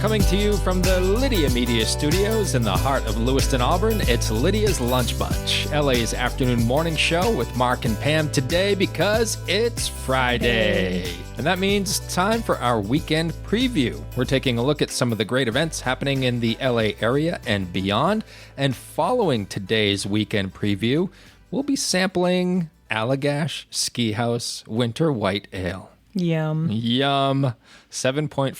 Coming to you from the Lydia Media Studios in the heart of Lewiston, Auburn, it's Lydia's Lunch Bunch, LA's afternoon morning show with Mark and Pam today because it's Friday. And that means time for our weekend preview. We're taking a look at some of the great events happening in the LA area and beyond. And following today's weekend preview, we'll be sampling Allagash Ski House Winter White Ale. Yum. 7.5%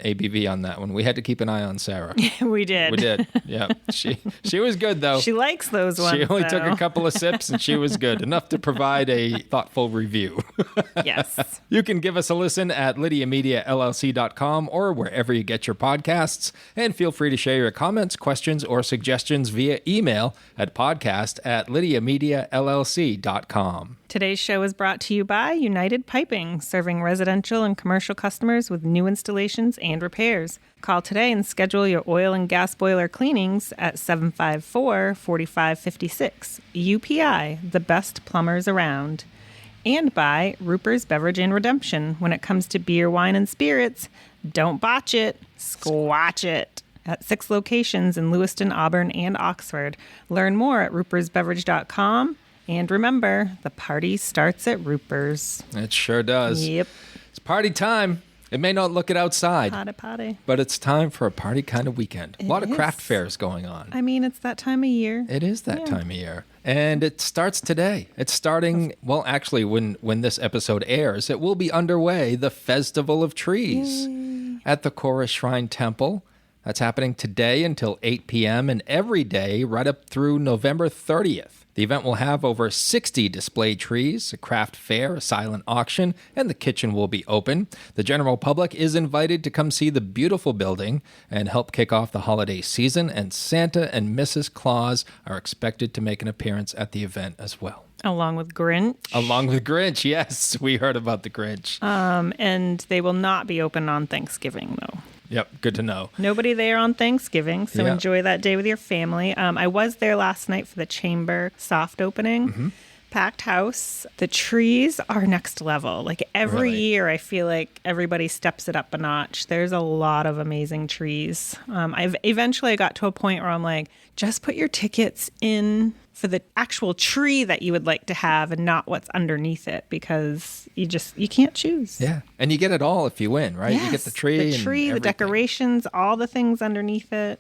ABV on that one. We had to keep an eye on Sara. We did. Yeah. She was good, though. She likes those ones, She only took a couple of sips, and she was good. Enough to provide a thoughtful review. Yes. You can give us a listen at LydiaMediaLLC.com or wherever you get your podcasts. And feel free to share your comments, questions, or suggestions via email at podcast@LydiaMediaLLC.com. Today's show is brought to you by United Piping, serving residential and commercial customers with new installations and repairs. Call today and schedule your oil and gas boiler cleanings at 754-4556. UPI, the best plumbers around. And by Roopers, Beverage, and Redemption. When it comes to beer, wine, and spirits, don't botch it, squatch it. At 6 locations in Lewiston, Auburn, and Oxford. Learn more at roopersbeverage.com. And remember, the party starts at Roopers. It sure does. Yep. It's party time. It may not look it outside. Party. But it's time for a party kind of weekend. A lot of craft fairs going on. I mean, it's that time of year. It is that time of year. And it starts today. It's starting, well, actually, when this episode airs, it will be underway, the Festival of Trees at the Chorus Shrine Temple. That's happening today until 8 p.m. and every day right up through November 30th. The event will have over 60 display trees, a craft fair, a silent auction, and the kitchen will be open. The general public is invited to come see the beautiful building and help kick off the holiday season, and Santa and Mrs. Claus are expected to make an appearance at the event as well. Along with Grinch. Yes, we heard about the Grinch. And they will not be open on Thanksgiving, though. Yep, good to know. Nobody there on Thanksgiving, so enjoy that day with your family. I was there last night for the Chamber soft opening. Mm-hmm. Packed house. The trees are next level. Like every year, I feel like everybody steps it up a notch. There's a lot of amazing trees. I got to a point where I'm like, just put your tickets in for the actual tree that you would like to have and not what's underneath it, because you can't choose. Yeah. And you get it all if you win, right? Yes, you get the tree, the decorations, all the things underneath it.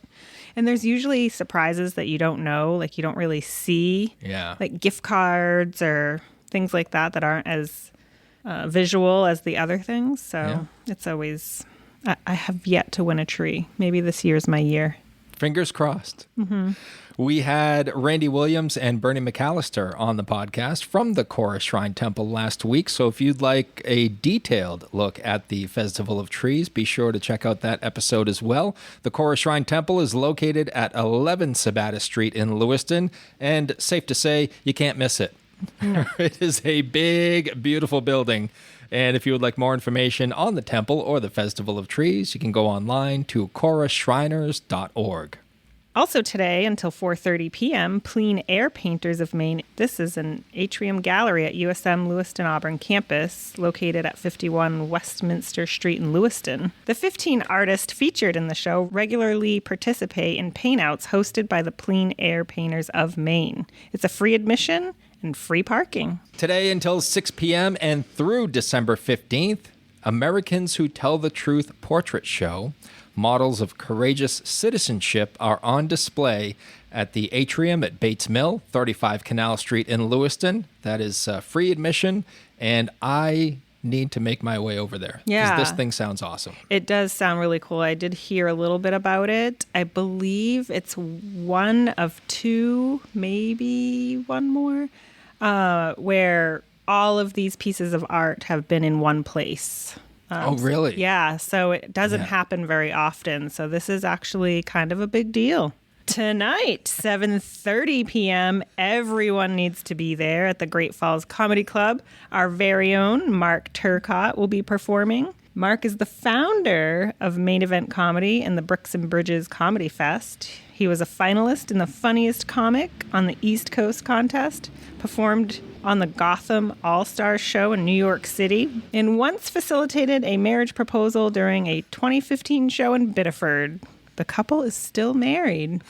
And there's usually surprises that you don't know, like you don't really see. Yeah. Like gift cards or things like that aren't as visual as the other things. So it's always, I have yet to win a tree. Maybe this year's my year. Fingers crossed. Mm-hmm. We had Randy Williams and Bernie McAllister on the podcast from the Chorus Shrine Temple last week. So if you'd like a detailed look at the Festival of Trees, be sure to check out that episode as well. The Chorus Shrine Temple is located at 11 Sabata Street in Lewiston, and safe to say, you can't miss it. No. It is a big, beautiful building. And if you would like more information on the temple or the Festival of Trees, you can go online to chorusshriners.org. Also today, until 4:30 p.m., Plein Air Painters of Maine. This is an atrium gallery at USM Lewiston Auburn campus, located at 51 Westminster Street in Lewiston. The 15 artists featured in the show regularly participate in paintouts hosted by the Plein Air Painters of Maine. It's a free admission and free parking. Today until 6 p.m. and through December 15th, Americans Who Tell the Truth Portrait Show. Models of courageous citizenship are on display at the atrium at Bates Mill, 35 Canal Street in Lewiston. That is free admission, and I need to make my way over there. Yeah. Because this thing sounds awesome. It does sound really cool. I did hear a little bit about it. I believe it's one of two, maybe one more, where all of these pieces of art have been in one place. Oh, really? Yeah, so it doesn't happen very often. So this is actually kind of a big deal. Tonight, 7:30 p.m., everyone needs to be there at the Great Falls Comedy Club. Our very own Mark Turcotte will be performing. Mark is the founder of Main Event Comedy and the Bricks and Bridges Comedy Fest. He was a finalist in the Funniest Comic on the East Coast contest, performed on the Gotham All-Stars show in New York City, and once facilitated a marriage proposal during a 2015 show in Biddeford. The couple is still married.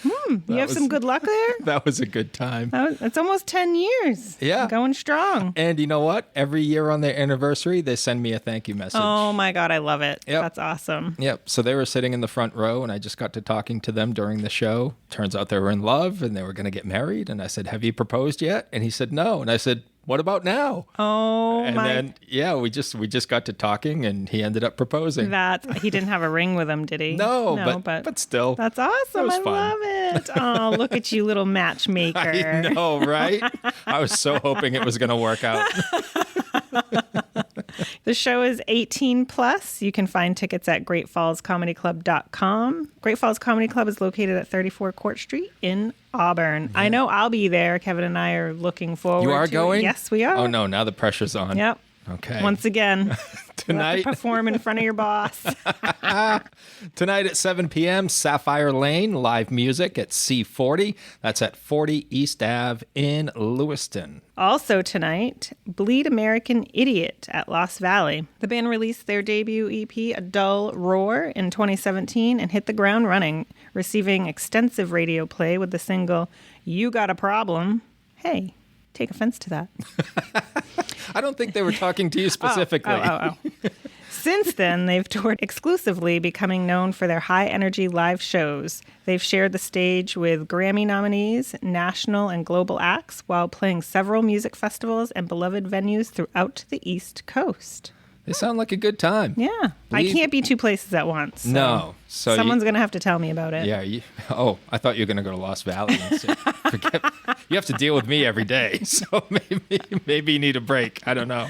You have some good luck there? That was a good time. It's almost 10 years. Yeah. Going strong. And you know what? Every year on their anniversary, they send me a thank you message. Oh my God, I love it. Yep. That's awesome. Yep. So they were sitting in the front row, and I just got to talking to them during the show. Turns out they were in love, and they were going to get married. And I said, have you proposed yet? And he said, no. And I said, what about now? Oh, and then we just got to talking, and he ended up proposing. He didn't have a ring with him, did he? No, but still. That's awesome. I fun. love it. Oh, look at you, little matchmaker. I know, right? I was so hoping it was going to work out. The show is 18 plus. You can find tickets at greatfallscomedyclub.com. Great Falls Comedy Club is located at 34 Court Street in Auburn. Yeah. I know I'll be there. Kevin and I are looking forward to it. You are going? Yes, we are. Oh, no. Now the pressure's on. Yep. Okay. Once again, tonight, you have to perform in front of your boss. Tonight at 7 p.m., Sapphire Lane, live music at C40. That's at 40 East Ave in Lewiston. Also tonight, Bleed American Idiot at Lost Valley. The band released their debut EP, A Dull Roar, in 2017 and hit the ground running, receiving extensive radio play with the single You Got a Problem. Hey, take offense to that. I don't think they were talking to you specifically. Since then, they've toured exclusively, becoming known for their high-energy live shows. They've shared the stage with Grammy nominees, national and global acts, while playing several music festivals and beloved venues throughout the East Coast. They sound like a good time. Yeah. I can't be two places at once. So no. So someone's going to have to tell me about it. Yeah. I thought you were going to go to Lost Valley. And you have to deal with me every day. So maybe you need a break. I don't know.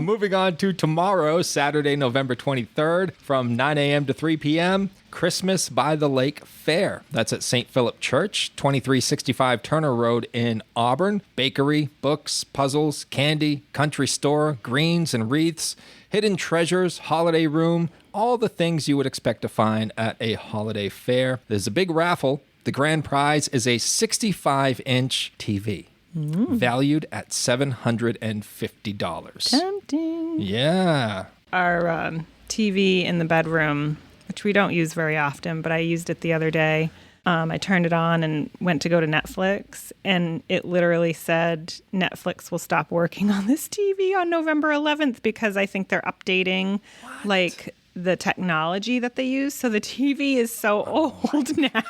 Moving on to tomorrow, Saturday, November 23rd, from 9 a.m. to 3 p.m., Christmas by the Lake Fair. That's at St. Philip Church, 2365 Turner Road in Auburn. Bakery, books, puzzles, candy, country store, greens and wreaths, hidden treasures, holiday room, all the things you would expect to find at a holiday fair. There's a big raffle. The grand prize is a 65-inch TV. Valued at $750. Tempting. Yeah. Our TV in the bedroom, which we don't use very often, but I used it the other day. I turned it on and went to go to Netflix, and it literally said Netflix will stop working on this TV on November 11th because I think they're updating like the technology that they use. So the TV is so old now.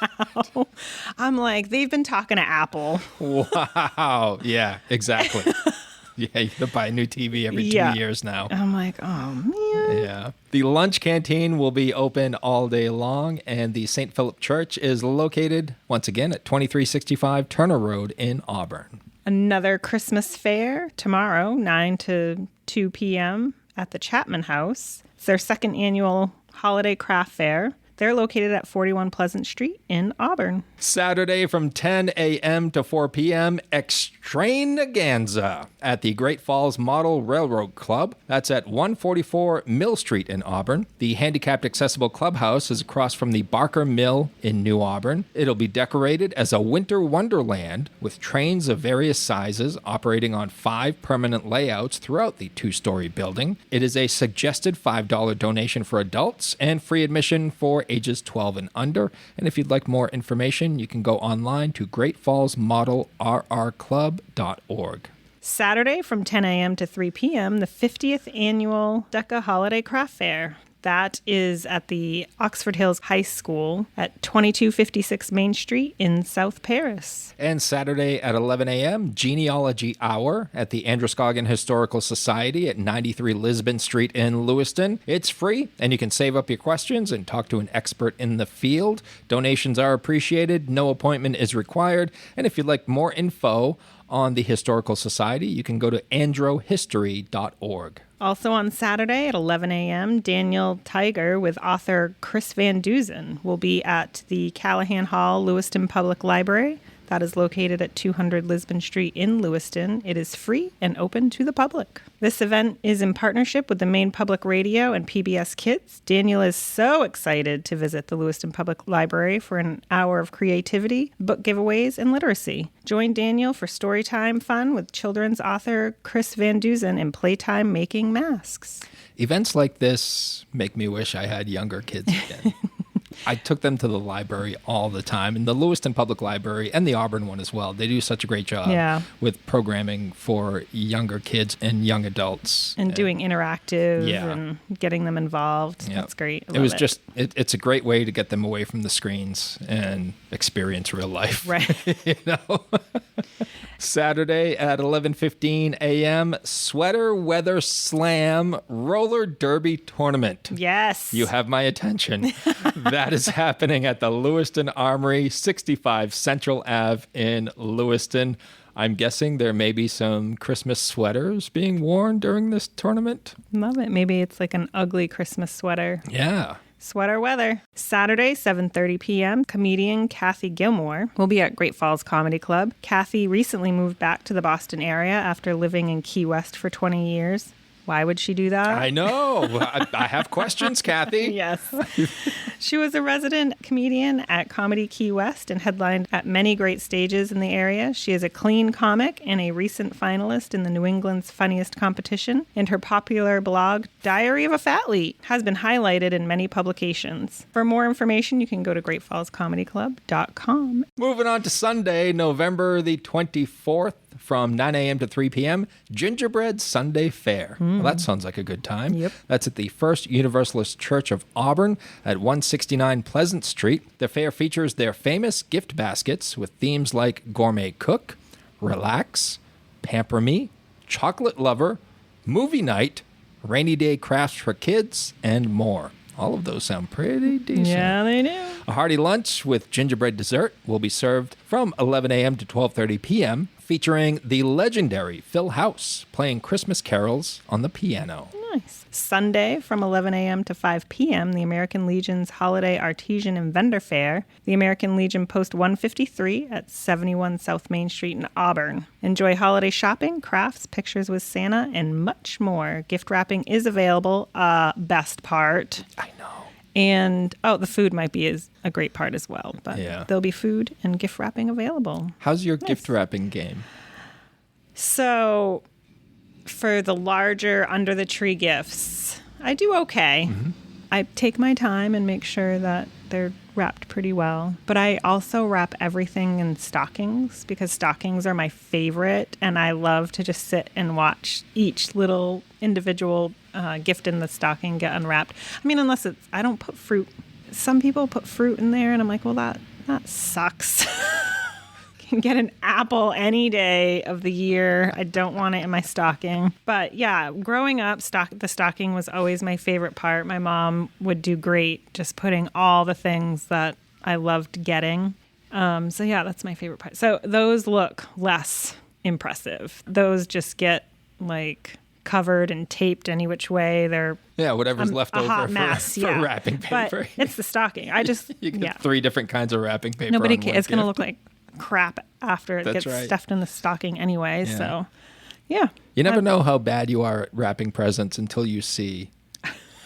I'm like, they've been talking to Apple. Wow. Yeah, exactly. Yeah, you have to buy a new TV every 2 years now. I'm like, oh, man. Yeah. The lunch canteen will be open all day long, and the St. Philip Church is located, once again, at 2365 Turner Road in Auburn. Another Christmas fair tomorrow, 9 to 2 p.m. at the Chapman House. It's their second annual holiday craft fair. They're located at 41 Pleasant Street in Auburn. Saturday from 10 a.m. to 4 p.m., Extravaganza at the Great Falls Model Railroad Club. That's at 144 Mill Street in Auburn. The handicapped accessible clubhouse is across from the Barker Mill in New Auburn. It'll be decorated as a winter wonderland with trains of various sizes operating on 5 permanent layouts throughout the 2-story building. It is a suggested $5 donation for adults and free admission for ages 12 and under. And if you'd like more information, you can go online to greatfallsmodelrrclub.org. Saturday from 10 a.m. to 3 p.m., the 50th annual DECA Holiday Craft Fair. That is at the Oxford Hills High School at 2256 Main Street in South Paris. And Saturday at 11 a.m., Genealogy Hour at the Androscoggin Historical Society at 93 Lisbon Street in Lewiston. It's free, and you can save up your questions and talk to an expert in the field. Donations are appreciated. No appointment is required. And if you'd like more info on the Historical Society, you can go to androhistory.org. Also on Saturday at 11 a.m., Daniel Tiger with author Chris Van Dusen will be at the Callahan Hall Lewiston Public Library. That is located at 200 Lisbon Street in Lewiston. It is free and open to the public. This event is in partnership with the Maine Public Radio and PBS Kids. Daniel is so excited to visit the Lewiston Public Library for an hour of creativity, book giveaways, and literacy. Join Daniel for storytime fun with children's author Chris Van Dusen in playtime making masks. Events like this make me wish I had younger kids again. I took them to the library all the time, and the Lewiston Public Library and the Auburn one as well. They do such a great job with programming for younger kids and young adults. And doing interactive and getting them involved. That's great. It's a great way to get them away from the screens and experience real life. Right. You know? Saturday at 11:15 a.m., Sweater Weather Slam Roller Derby Tournament. Yes. You have my attention. That is happening at the Lewiston Armory, 65 Central Ave in Lewiston. I'm guessing there may be some Christmas sweaters being worn during this tournament. Love it. Maybe it's like an ugly Christmas sweater. Yeah. Sweater weather. Saturday, 7:30 p.m., comedian Kathy Gilmore will be at Great Falls Comedy Club. Kathy recently moved back to the Boston area after living in Key West for 20 years. Why would she do that? I know. I have questions, Kathy. Yes. She was a resident comedian at Comedy Key West and headlined at many great stages in the area. She is a clean comic and a recent finalist in the New England's Funniest competition. And her popular blog, Diary of a Fatleet, has been highlighted in many publications. For more information, you can go to GreatFallsComedyClub.com. Moving on to Sunday, November the 24th. From 9 a.m. to 3 p.m., Gingerbread Sunday Fair. Well, that sounds like a good time. Yep. That's at the First Universalist Church of Auburn at 169 Pleasant Street. The fair features their famous gift baskets with themes like Gourmet Cook, Relax, Pamper Me, Chocolate Lover, Movie Night, Rainy Day Crafts for Kids, and more. All of those sound pretty decent. Yeah, they do. A hearty lunch with gingerbread dessert will be served from 11 a.m. to 12:30 p.m., featuring the legendary Phil House playing Christmas carols on the piano. Nice. Sunday from 11 a.m. to 5 p.m., the American Legion's Holiday Artisan and Vendor Fair. The American Legion Post 153 at 71 South Main Street in Auburn. Enjoy holiday shopping, crafts, pictures with Santa, and much more. Gift wrapping is available. Best part. I know. And, the food might be a great part as well. But there'll be food and gift wrapping available. How's your gift wrapping game? So, for the larger under-the-tree gifts, I do okay. Mm-hmm. I take my time and make sure that they're wrapped pretty well. But I also wrap everything in stockings because stockings are my favorite. And I love to just sit and watch each little individual gift in the stocking get unwrapped. I mean, I don't put fruit. Some people put fruit in there and I'm like, well, that sucks. Can get an apple any day of the year. I don't want it in my stocking. But yeah, growing up, the stocking was always my favorite part. My mom would do great just putting all the things that I loved getting. So yeah, that's my favorite part. So those look less impressive. Those just get like covered and taped any which way. They're whatever's left over hot mess, for wrapping paper. But it's the stocking. You get 3 different kinds of wrapping paper. It's going to look like crap after it gets stuffed in the stocking anyway. Yeah. So, yeah. You never know how bad you are at wrapping presents until you see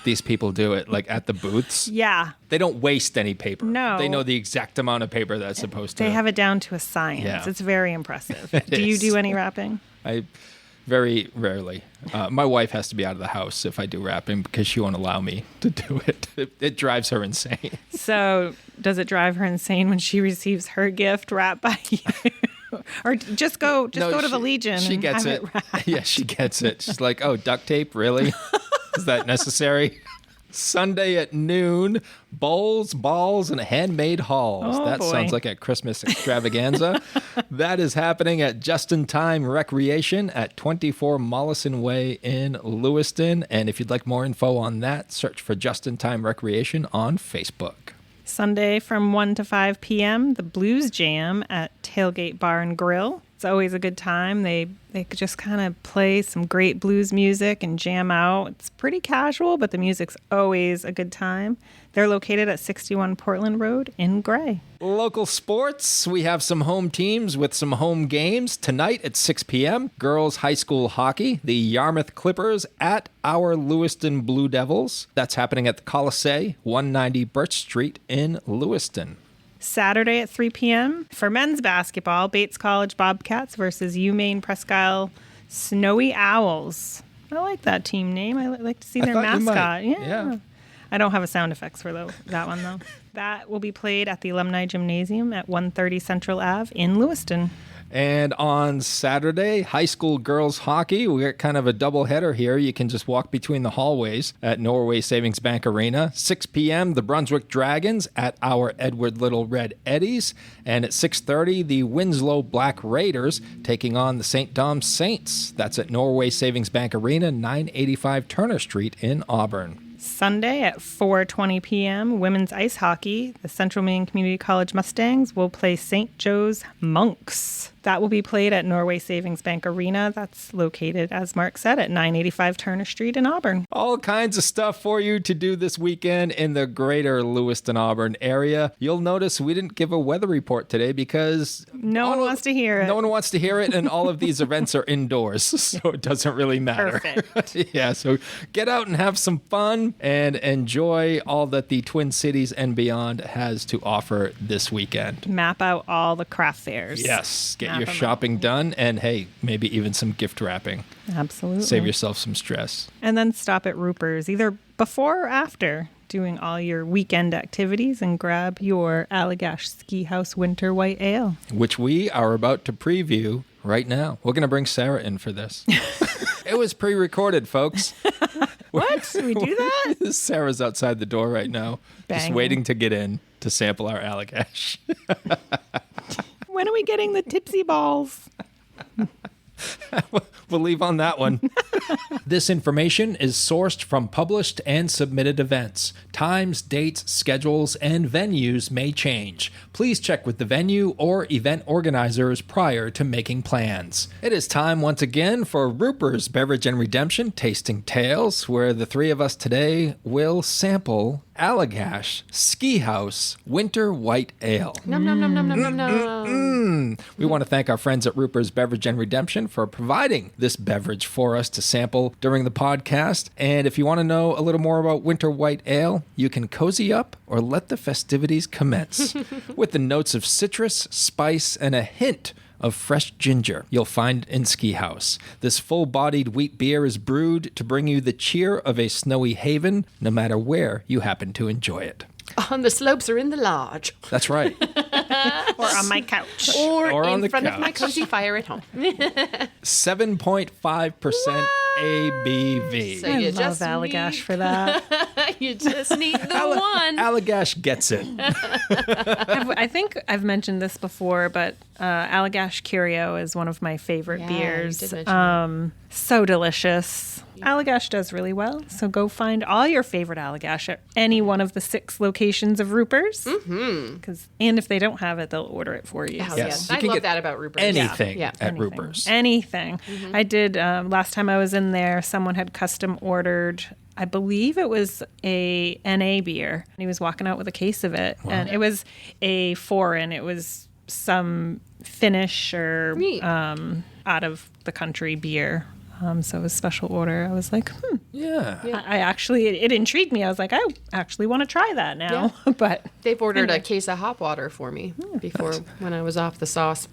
these people do it, like at the booths. Yeah. They don't waste any paper. No. They know the exact amount of paper that's supposed to. They have it down to a science. Yeah. It's very impressive. Do you do any wrapping? I very rarely. My wife has to be out of the house if I do wrapping because she won't allow me to do it. It drives her insane. So does it drive her insane when she receives her gift wrapped by you? Or just go to the Legion. She gets it. Yeah, she gets it. She's like, oh, duct tape? Really? Is that necessary? Sunday at noon, bowls, balls, and handmade halls. Sounds like a Christmas extravaganza. That is happening at Just in Time Recreation at 24 Mollison Way in Lewiston. And if you'd like more info on that, search for Just in Time Recreation on Facebook. Sunday from 1 to 5 p.m., the Blues Jam at Tailgate Bar and Grill. It's always a good time. They could just kind of play some great blues music and jam out. It's pretty casual, but the music's always a good time. They're located at 61 Portland Road in Gray. Local sports, we have some home teams with some home games. Tonight at 6 p.m., girls high school hockey, the Yarmouth Clippers at our Lewiston Blue Devils. That's happening at the Colisée, 190 Birch Street in Lewiston. Saturday at 3 p.m. for men's basketball, Bates College Bobcats versus UMaine Presque Isle Snowy Owls. I like that team name. I like to see their mascot. Yeah. I don't have a sound effects for that one, though. That will be played at the Alumni Gymnasium at 130 Central Ave in Lewiston. And on Saturday, high school girls hockey. We got kind of a double header here. You can just walk between the hallways at Norway Savings Bank Arena. 6 p.m., the Brunswick Dragons at our Edward Little Red Eddies. And at 6:30, the Winslow Black Raiders taking on the St. Dom's Saints. That's at Norway Savings Bank Arena, 985 Turner Street in Auburn. Sunday at 4:20 p.m., women's ice hockey. The Central Maine Community College Mustangs will play St. Joe's Monks. That will be played at Norway Savings Bank Arena. That's located, as Mark said, at 985 Turner Street in Auburn. All kinds of stuff for you to do this weekend in the greater Lewiston, Auburn area. You'll notice we didn't give a weather report today because no one wants to hear it. No one wants to hear it, and all of these events are indoors, so it doesn't really matter. Perfect. Yeah, so get out and have some fun and enjoy all that the Twin Cities and beyond has to offer this weekend. Map out all the craft fairs. Yes, get your shopping done, and hey, maybe even some gift wrapping. Absolutely. Save yourself some stress. And then stop at Roopers, either before or after doing all your weekend activities, and grab your Allagash Ski House Winter White Ale, which we are about to preview right now. We're going to bring Sara in for this. It was pre-recorded, folks. What? Did we do that? Sarah's outside the door right now, just waiting to get in to sample our Allagash. When are we getting the tipsy balls? We'll leave on that one. This information is sourced from published and submitted events. Times, dates, schedules, and venues may change. Please check with the venue or event organizers prior to making plans. It is time once again for Roopers Beverage and Redemption Tasting Tales, where the three of us today will sample Allagash Ski House Winter White Ale. Nom, nom, nom, nom, nom, nom, nom. We want to thank our friends at Roopers Beverage and Redemption for providing this beverage for us to sample during the podcast. And if you want to know a little more about Winter White Ale, you can cozy up or let the festivities commence with the notes of citrus, spice, and a hint of fresh ginger you'll find in Ski House. This full-bodied wheat beer is brewed to bring you the cheer of a snowy haven, no matter where you happen to enjoy it. On the slopes or in the lodge. That's right. Or on my couch. Or on in the front couch. of my cozy fire at home. 7.5% ABV. So I you love just Allagash for that. You just need the one. Allagash gets it. I think I've mentioned this before, but Allagash Curio is one of my favorite beers. You did mention So delicious. Allagash does really well, so go find all your favorite Allagash at any one of the 6 locations of Roopers. Mm-hmm. And if they don't have it, they'll order it for you. Hell Yes, yeah. you I can love get that about Roopers. anything Yeah. at Anything. Roopers. Anything. I did, last time I was in there, someone had custom ordered, I believe it was a NA beer. And he was walking out with a case of it. And it was a foreign. It was some Finnish or out of the country beer. So it was special order. I was like, Yeah. I actually, it intrigued me. I was like, I actually want to try that now. But They've ordered a case of hop water for me before when I was off the sauce.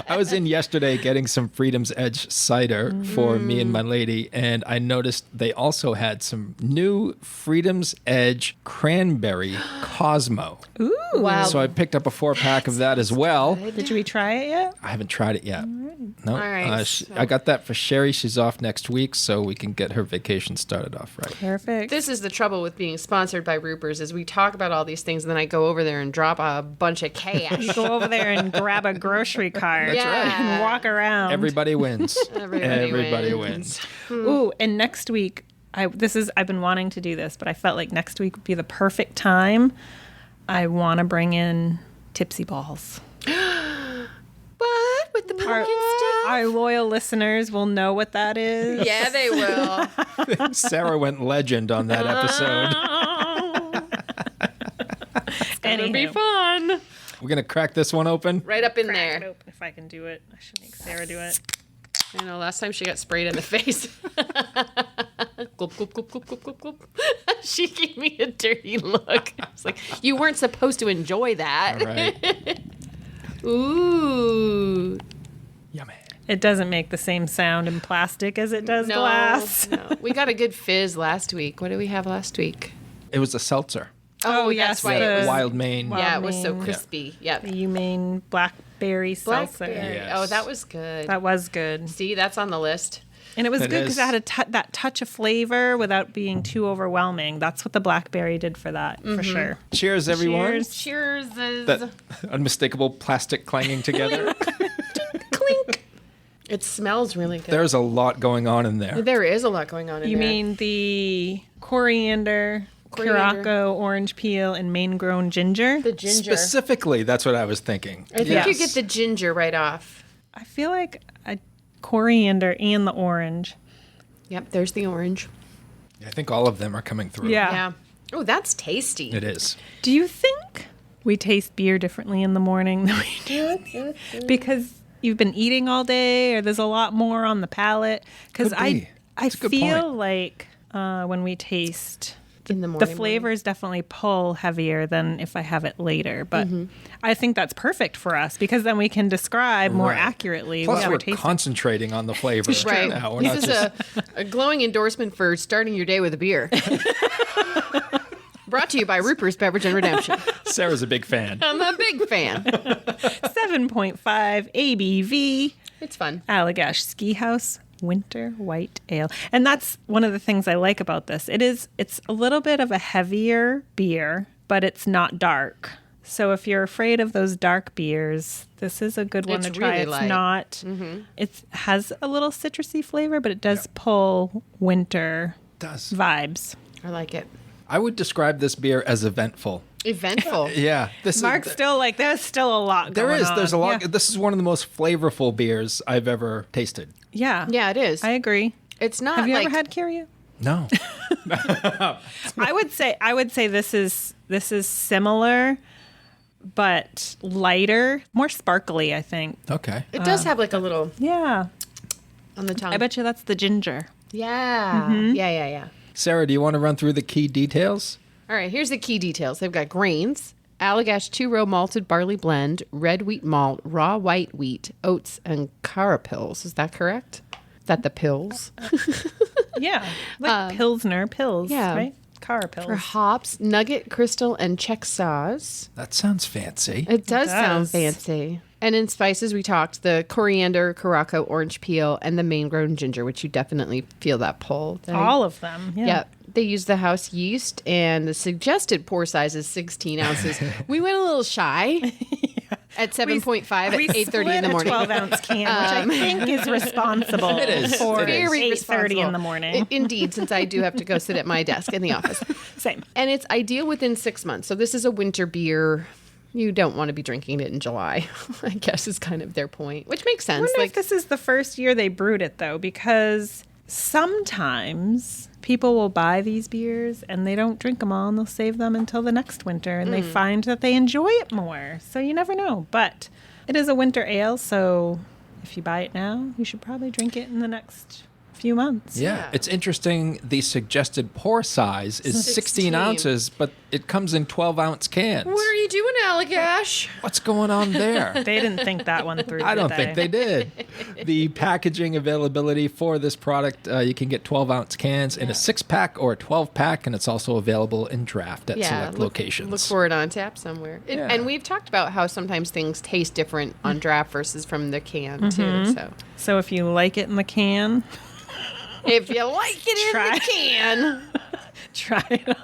I was in yesterday getting some Freedom's Edge cider for me and my lady, and I noticed they also had some new Freedom's Edge cranberry Cosmo. ooh, Wow. So I picked up a 4-pack of that as well. did we try it yet? I haven't tried it yet. No, All right, I got that for Sherry. She's off next week, so we can get her vacation started off right. Perfect. This is the trouble with being sponsored by Roopers is we talk about all these things and then I go over there and drop a bunch of cash. You go over there and grab a grocery cart That's right. and walk around. Everybody wins. Everybody wins. Ooh, and next week, I've been wanting to do this, but I felt like next week would be the perfect time. I want to bring in tipsy balls. with the pumpkin stuff? Our loyal listeners will know what that is. Yeah, they will. Sarah went legend on that episode. It'll be Anywho. fun. We're going to crack this one open. Right up in Crack it there. open if I can do it. I should make Sarah do it. I know, last time she got sprayed in the face. Glop, glop, glop, glop, glop, glop, glop. She gave me a dirty look. I was like, you weren't supposed to enjoy that. All right. Ooh. Yummy. It doesn't make the same sound in plastic as it does glass. No. We got a good fizz last week. What did we have last week? It was a seltzer. Oh, that's yes, right. the- It was, Wild Maine. yeah, it was so Maine. crispy. Yep. You mean blackberry seltzer? Blackberry. Yes. Oh, that was good. That was good. See, that's on the list. And it was It good because is. it had that touch of flavor without being too overwhelming. That's what the blackberry did for that, for sure. Cheers, everyone. Cheers. Cheers. That unmistakable plastic clanging together. Clink. It smells really good. There's a lot going on in there. There is a lot going on in You there. mean the coriander, Coriander. Curaçao orange peel, and Maine-grown ginger? the ginger? Specifically, that's what I was thinking. I think Yes. you get the ginger right off. I feel like a coriander and the orange. Yep, there's the orange. I think all of them are coming through. Yeah. Oh, that's tasty. It is. Do you think we taste beer differently in the morning than we do? Because you've been eating all day, or there's a lot more on the palate? Because Could be. I It's a good feel point. like when we taste, In the morning. the flavors definitely pull heavier than if I have it later. But I think that's perfect for us because then we can describe more Right. accurately Plus, what we're we're tasting. concentrating on the flavors Right. now. We're not This is just a glowing endorsement for starting your day with a beer. Brought to you by Roopers Beverage and Redemption. Sarah's a big fan. I'm a big fan. 7.5 ABV. It's fun. Allagash Ski House Winter White Ale. And that's one of the things I like about this. It's a little bit of a heavier beer, but it's not dark. So if you're afraid of those dark beers, this is a good one It's to try. really It's light. not it has a little citrusy flavor, but it does pull winter Does. vibes. I like it. I would describe this beer as eventful. Eventful. Yeah. This Mark's is, still like, there's still a lot there going is. on. There's a lot. Yeah. This is one of the most flavorful beers I've ever tasted. Yeah. Yeah, it is. I agree. It's not Have you like ever had Curia? No. I would say this is similar, but lighter, more sparkly, I think. Okay. it does have like a little Yeah. on the tongue. I bet you that's the ginger. Yeah. Yeah. Sarah, do you want to run through the key details? All right, here's the key details. They've got grains, Allagash 2-row malted barley blend, red wheat malt, raw white wheat, oats, and carapils. Is that correct? Is that the pills? Yeah. Like Pilsner pills, yeah. right? Car pills. For hops, nugget, crystal, and Czech sauce. That sounds fancy. It does sound does. fancy. And in spices, we talked the coriander, Curaçao orange peel, and the Maine-grown ginger, which you definitely feel that pull. All of them. Yeah. Yep. They use the house yeast, and the suggested pour size is 16 ounces. We went a little shy at 7.5 at We 8:30 in the morning. a 12-ounce can, which I think is responsible It is. for It is. Very 8:30 responsible. in the morning. Indeed, since I do have to go sit at my desk in the office. Same. And it's ideal within 6 months. So this is a winter beer. You don't want to be drinking it in July, I guess is kind of their point, which makes I sense. wonder if this is the first year they brewed it, though, because sometimes people will buy these beers and they don't drink them all and they'll save them until the next winter and they find that they enjoy it more. So you never know. But it is a winter ale, so if you buy it now, you should probably drink it in the next few months. Yeah. It's interesting. The suggested pour size is 16 16. ounces, but it comes in 12-ounce cans. What are you doing, Allagash? What's going on there? They didn't think that one through. I did don't think they did. The packaging availability for this product, you can get 12-ounce cans in a 6-pack or a 12-pack, and it's also available in draft at select locations. Look for it on tap somewhere. Yeah. And we've talked about how sometimes things taste different on draft versus from the can, too. So So if you like it in the can, if you like it Try. in the can, try it.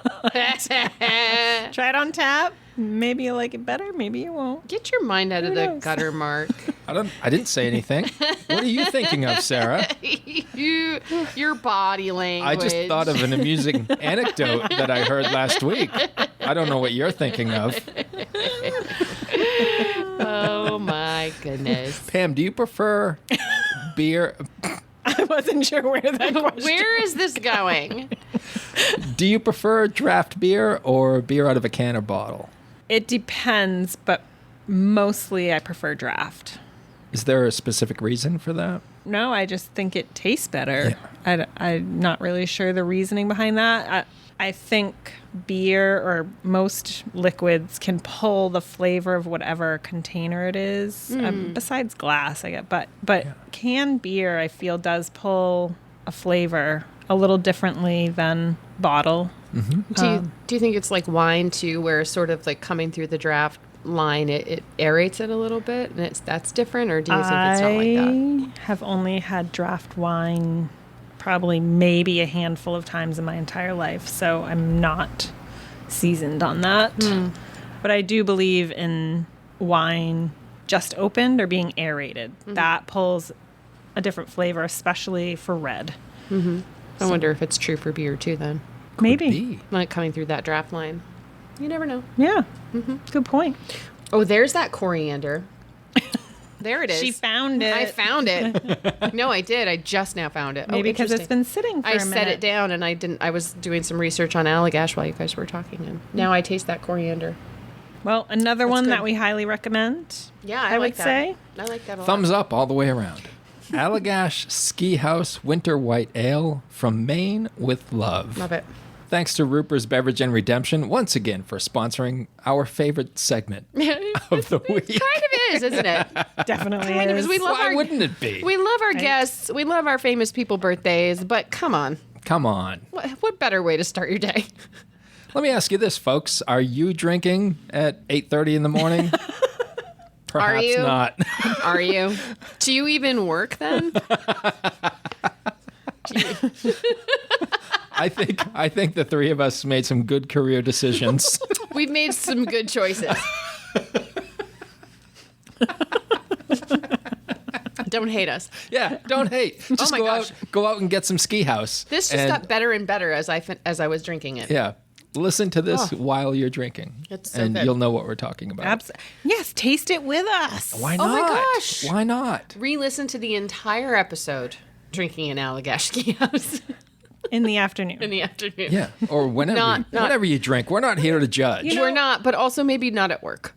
Try it on tap. Maybe you like it better. Maybe you won't. get your mind out of Who the knows? gutter, Mark. I didn't say anything. What are you thinking of, Sarah? Your body language. I just thought of an amusing anecdote that I heard last week. I don't know what you're thinking of. Oh my my goodness. Pam, do you prefer beer? I wasn't sure where that question. Where is this going? Do you prefer draft beer or beer out of a can or bottle? It depends, but mostly I prefer draft. Is there a specific reason for that? No, I just think it tastes better. Yeah. I'm not really sure the reasoning behind that. I think beer or most liquids can pull the flavor of whatever container it is, besides glass, I guess. But canned beer, I feel, does pull a flavor a little differently than bottle. Mm-hmm. Do you think it's like wine too, where sort of like coming through the draft line, it aerates it a little bit, and that's different, or do you think it's not like that? I have only had draft wine probably maybe a handful of times in my entire life, so I'm not seasoned on that. But I do believe in wine just opened or being aerated. That pulls a different flavor, especially for red. I wonder if it's true for beer too then. Maybe. Like coming through that draft line. You never know. Yeah. Good point. Oh, there's that coriander. There it is. She found it. I found it. No, I did. I just now found it. Maybe because it's been sitting for a minute. I set it down and I was doing some research on Allagash while you guys were talking, and now I taste that coriander. Well, another one good. that we highly recommend. Yeah, I like would that. say. I like that a lot. Thumbs up all the way around. Allagash Ski House Winter White Ale from Maine with love. Love it. Thanks to Roopers Beverage and Redemption once again for sponsoring our favorite segment of the week. Kind of is, isn't it? Definitely Kind of is. We love Why wouldn't it be? We love our guests. We love our famous people birthdays, but come on. Come on. What better way to start your day? Let me ask you this, folks. Are you drinking at 8:30 in the morning? Perhaps Are you? Not. Are you? Do you even work then? I think the three of us made some good career decisions. We've made some good choices. Don't hate us. Yeah, don't hate. Just my go gosh. go out and get some ski house. This just got better and better as I was drinking it. Yeah. Listen to this while you're drinking. It's so and good. you'll know what we're talking about. Yes, taste it with us. Why not? Oh my gosh. Why not? Re-listen to the entire episode drinking in Allagash Ski House In the afternoon. in the afternoon. Yeah. Or whenever whenever you drink. We're not here to judge. We're not, but also maybe not at work.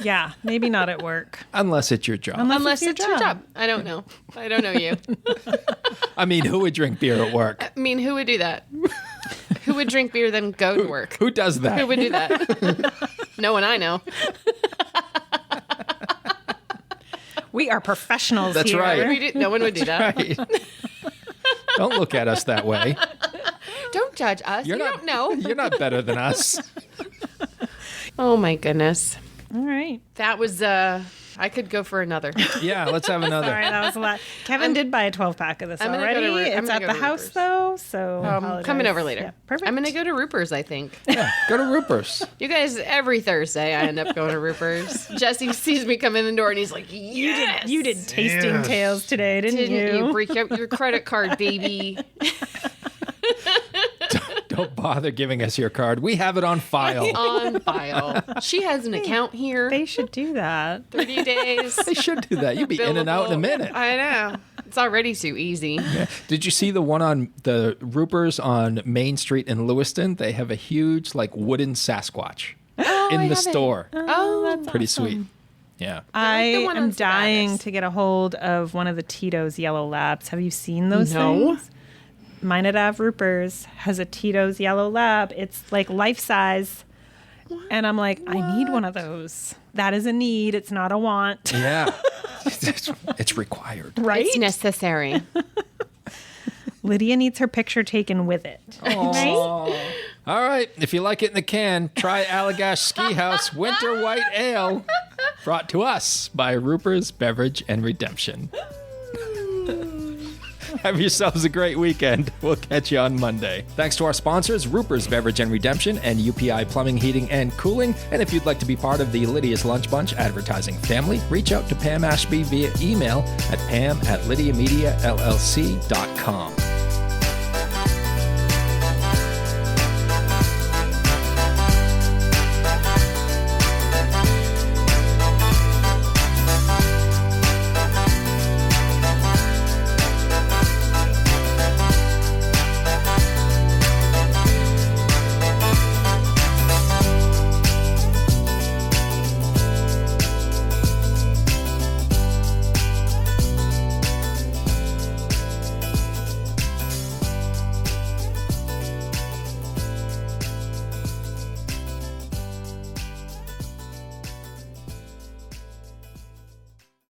Yeah, maybe not at work. Unless it's your job. Unless it's your job. I don't know. I don't know you. I mean, who would drink beer at work? I mean, who would do that? Who would drink beer then go to work? Who does that? Who would do that? No one I know. We are professionals That's here. right. No one would do that. Right. Don't look at us that way. Don't judge us. You don't know. You're not better than us. Oh my goodness. All right. That was I could go for another. Yeah, let's have another. Sorry, that was a lot. Kevin did buy a 12-pack of this I'm gonna already. go to I'm It's gonna at go the to house, Roopers. though, so Coming over later. Yeah, perfect. I'm gonna go to Roopers, I think. Yeah, go to Roopers. You guys, every Thursday I end up going to Roopers. Jesse sees me come in the door and he's like, yes! You did tasting tales today, didn't you? Break out your credit card, baby. Don't bother giving us your card. We have it on file. On file. She has an account here. They should do that. 30 days. They should do that. You'd be in and out in a minute. I know. It's already too easy. Yeah. Did you see the one on the Roopers on Main Street in Lewiston? They have a huge, like, wooden Sasquatch in the store. Oh, that's Pretty awesome. sweet. Yeah. I the one am on dying Sabatis. to get a hold of one of the Tito's Yellow Labs. Have you seen those No. things? Mine at Av Roopers has a Tito's Yellow Lab. It's like life size. And I'm like, I need one of those. That is a need. It's not a want. Yeah. It's required. Right? It's necessary. Lydia needs her picture taken with it. Right? All right. If you like it in the can, try Allagash Ski House Winter White Ale. Brought to us by Roopers Beverage and Redemption. Have yourselves a great weekend. We'll catch you on Monday. Thanks to our sponsors, Roopers Beverage and Redemption and UPI Plumbing, Heating, and Cooling. And if you'd like to be part of the Lydia's Lunch Bunch advertising family, reach out to Pam Ashby via email at pam@lydiamediallc.com.